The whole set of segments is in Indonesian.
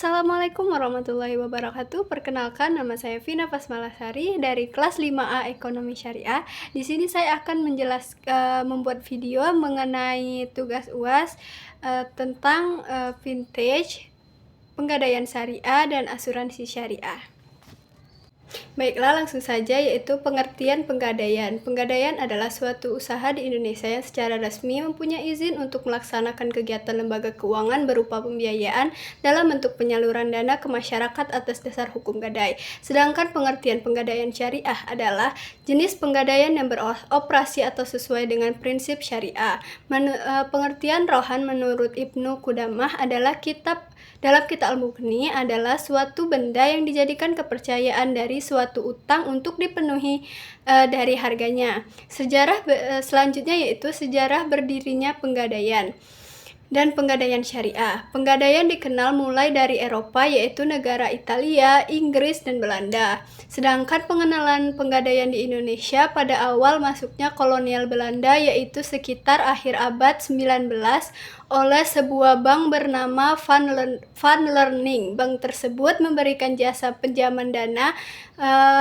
Assalamualaikum warahmatullahi wabarakatuh. Perkenalkan, nama saya Vina Fasmalasari dari kelas 5A Ekonomi Syariah. Di sini saya akan membuat video mengenai tugas UAS tentang vintage, penggadaian syariah dan asuransi syariah. Baiklah, langsung saja, yaitu pengertian penggadaian. Penggadaian adalah suatu usaha di Indonesia yang secara resmi mempunyai izin untuk melaksanakan kegiatan lembaga keuangan berupa pembiayaan dalam bentuk penyaluran dana ke masyarakat atas dasar hukum gadai. Sedangkan pengertian penggadaian syariah adalah jenis penggadaian yang beroperasi atau sesuai dengan prinsip syariah. Pengertian Rohan menurut Ibnu Qudamah adalah dalam kitab Al-Mughni adalah suatu benda yang dijadikan kepercayaan dari suatu utang untuk dipenuhi dari harganya. Selanjutnya yaitu sejarah berdirinya penggadaian dan penggadaian syariah. Penggadaian dikenal mulai dari Eropa, yaitu negara Italia, Inggris, dan Belanda. Sedangkan pengenalan penggadaian di Indonesia pada awal masuknya kolonial Belanda, yaitu sekitar akhir abad 19 oleh sebuah bank bernama Van Leerning. Bank tersebut memberikan jasa pinjaman dana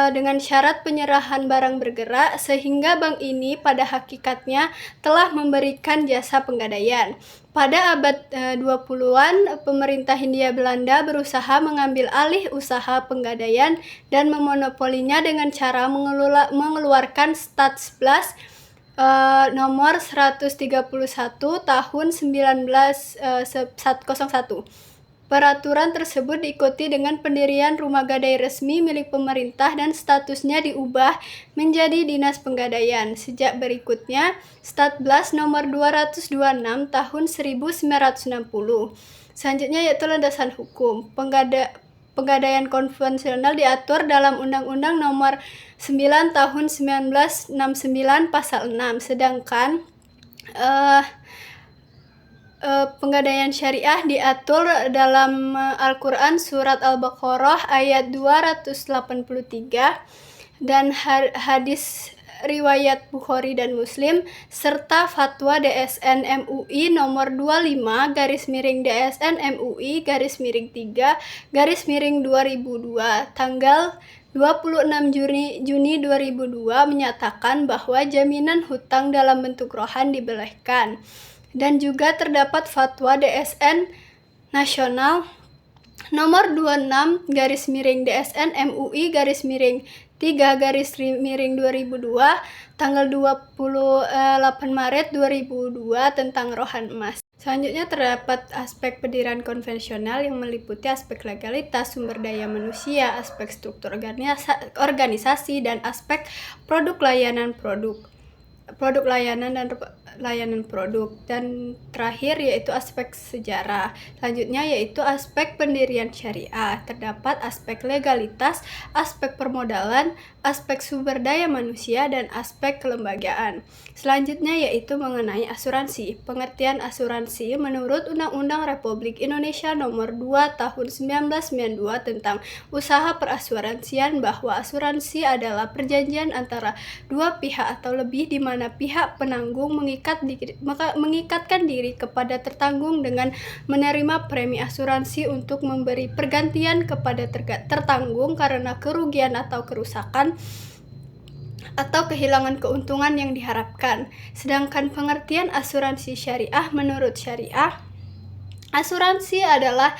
dengan syarat penyerahan barang bergerak, sehingga bank ini pada hakikatnya telah memberikan jasa penggadaian. Pada abad 20-an, pemerintah Hindia Belanda berusaha mengambil alih usaha penggadaian dan memonopolinya dengan cara mengeluarkan Staatsblad nomor 131 tahun 1901. Peraturan tersebut diikuti dengan pendirian rumah gadai resmi milik pemerintah dan statusnya diubah menjadi Dinas Penggadaian. Sejak berikutnya, Staatsblad nomor 226 tahun 1960. Selanjutnya yaitu landasan hukum. Penggadaian konvensional diatur dalam Undang-Undang nomor 9 tahun 1969 pasal 6. Sedangkan penggadaian syariah diatur dalam Al-Quran surat Al-Baqarah ayat 283 dan hadis riwayat Bukhari dan Muslim serta fatwa DSN MUI nomor 25/DSN MUI/3/2002 tanggal 26 Juni 2002 menyatakan bahwa jaminan hutang dalam bentuk rohan dibolehkan. Dan juga terdapat fatwa DSN Nasional nomor 26/DSN MUI/3/2002 tanggal 28 Maret 2002 tentang rohan emas. Selanjutnya terdapat aspek pendirian konvensional yang meliputi aspek legalitas, sumber daya manusia, aspek struktur organisasi, dan aspek produk layanan produk, dan terakhir yaitu aspek sejarah. Selanjutnya yaitu aspek pendirian syariah. Terdapat aspek legalitas, aspek permodalan, aspek sumber daya manusia, dan aspek kelembagaan. Selanjutnya yaitu mengenai asuransi. Pengertian asuransi menurut Undang-Undang Republik Indonesia nomor 2 tahun 1992 tentang usaha perasuransian, bahwa asuransi adalah perjanjian antara dua pihak atau lebih di mana pihak penanggung mengikatkan diri kepada tertanggung dengan menerima premi asuransi untuk memberi pergantian kepada tertanggung karena kerugian atau kerusakan atau kehilangan keuntungan yang diharapkan. Sedangkan pengertian asuransi syariah menurut syariah, asuransi adalah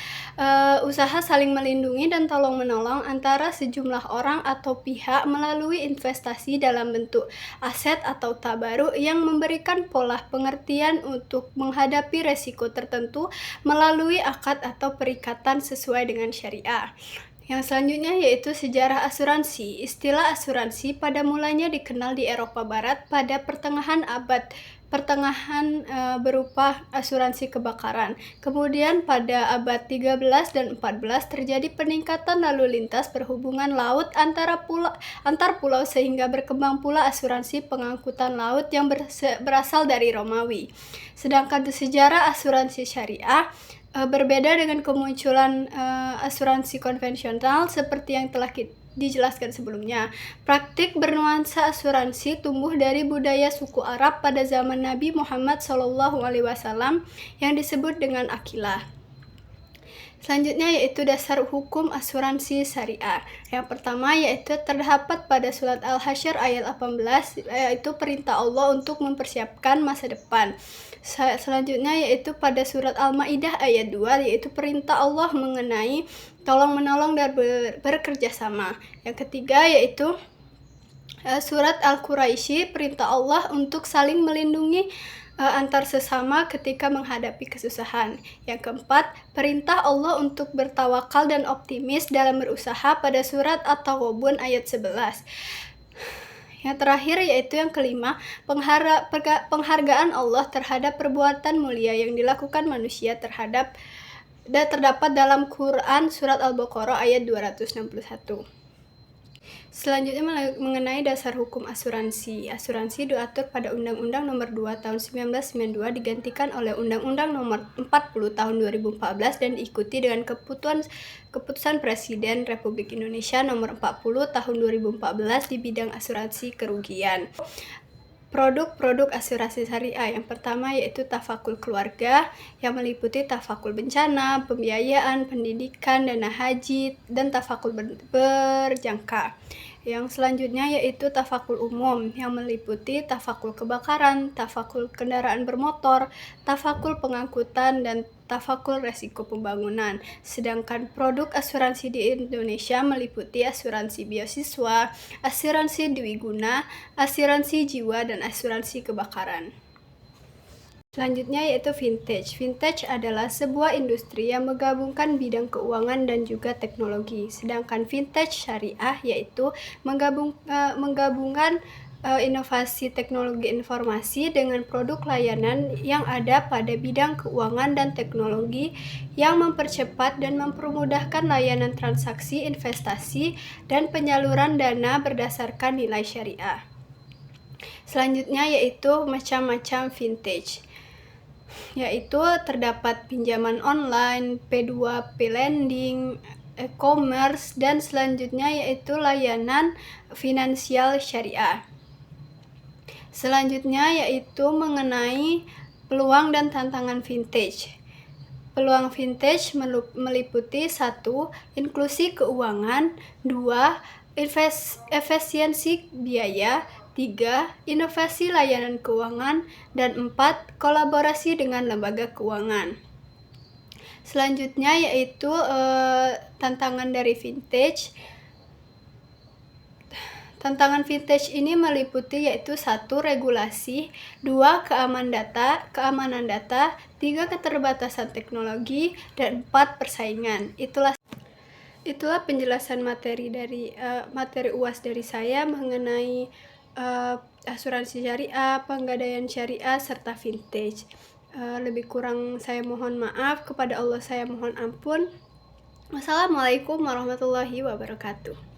usaha saling melindungi dan tolong-menolong antara sejumlah orang atau pihak melalui investasi dalam bentuk aset atau tabaruk yang memberikan pola pengertian untuk menghadapi resiko tertentu melalui akad atau perikatan sesuai dengan syariah. Yang selanjutnya yaitu sejarah asuransi. Istilah asuransi pada mulanya dikenal di Eropa Barat pada pertengahan berupa asuransi kebakaran. Kemudian pada abad 13 dan 14 terjadi peningkatan lalu lintas perhubungan laut antar pulau sehingga berkembang pula asuransi pengangkutan laut yang berasal dari Romawi. Sedangkan sejarah asuransi syariah berbeda dengan kemunculan asuransi konvensional seperti yang telah dijelaskan sebelumnya. Praktik bernuansa asuransi tumbuh dari budaya suku Arab pada zaman Nabi Muhammad SAW yang disebut dengan akilah. Selanjutnya yaitu dasar hukum asuransi syariah. Yang pertama yaitu terdapat pada surat Al-Hasyr ayat 18, yaitu perintah Allah untuk mempersiapkan masa depan. Selanjutnya yaitu pada surat Al-Maidah ayat 2, yaitu perintah Allah mengenai tolong-menolong dan bekerja sama. Yang ketiga yaitu surat Al-Quraisy, perintah Allah untuk saling melindungi antar sesama ketika menghadapi kesusahan. Yang keempat, perintah Allah untuk bertawakal dan optimis dalam berusaha pada surat At-Taghabun ayat 11. Yang terakhir yaitu yang kelima, penghargaan Allah terhadap perbuatan mulia yang dilakukan manusia terhadap dan terdapat dalam Quran surat Al-Baqarah ayat 261. Selanjutnya mengenai dasar hukum asuransi. Asuransi diatur pada Undang-Undang Nomor 2 Tahun 1992 digantikan oleh Undang-Undang Nomor 40 Tahun 2014 dan diikuti dengan keputusan Presiden Republik Indonesia Nomor 40 Tahun 2014 di bidang asuransi kerugian. Produk-produk asuransi syariah yang pertama yaitu tafakul keluarga yang meliputi tafakul bencana, pembiayaan, pendidikan, dana haji, dan tafakul berjangka. Yang selanjutnya yaitu tafakul umum yang meliputi tafakul kebakaran, tafakul kendaraan bermotor, tafakul pengangkutan, dan tafakul resiko pembangunan. Sedangkan produk asuransi di Indonesia meliputi asuransi beasiswa, asuransi dwiguna, asuransi jiwa, dan asuransi kebakaran. Selanjutnya yaitu vintage. Vintage adalah sebuah industri yang menggabungkan bidang keuangan dan juga teknologi. Sedangkan vintage syariah yaitu menggabungkan inovasi teknologi informasi dengan produk layanan yang ada pada bidang keuangan dan teknologi yang mempercepat dan mempermudahkan layanan transaksi, investasi, dan penyaluran dana berdasarkan nilai syariah. Selanjutnya yaitu macam-macam vintage, yaitu terdapat pinjaman online, P2P lending, e-commerce, dan selanjutnya yaitu layanan finansial syariah. Selanjutnya yaitu mengenai peluang dan tantangan vintage. Peluang vintage meliputi 1. Inklusi keuangan, 2. Efisiensi biaya, 3. Inovasi layanan keuangan, dan 4. Kolaborasi dengan lembaga keuangan. Selanjutnya yaitu tantangan dari vintage. Tantangan vintage ini meliputi yaitu 1. Regulasi, 2. Keamanan data, 3. Keterbatasan teknologi, dan 4. Persaingan. Itulah penjelasan materi UAS dari saya mengenai asuransi syariah, penggadaian syariah, serta vintage. Lebih kurang saya mohon maaf, kepada Allah saya mohon ampun. Wassalamualaikum warahmatullahi wabarakatuh.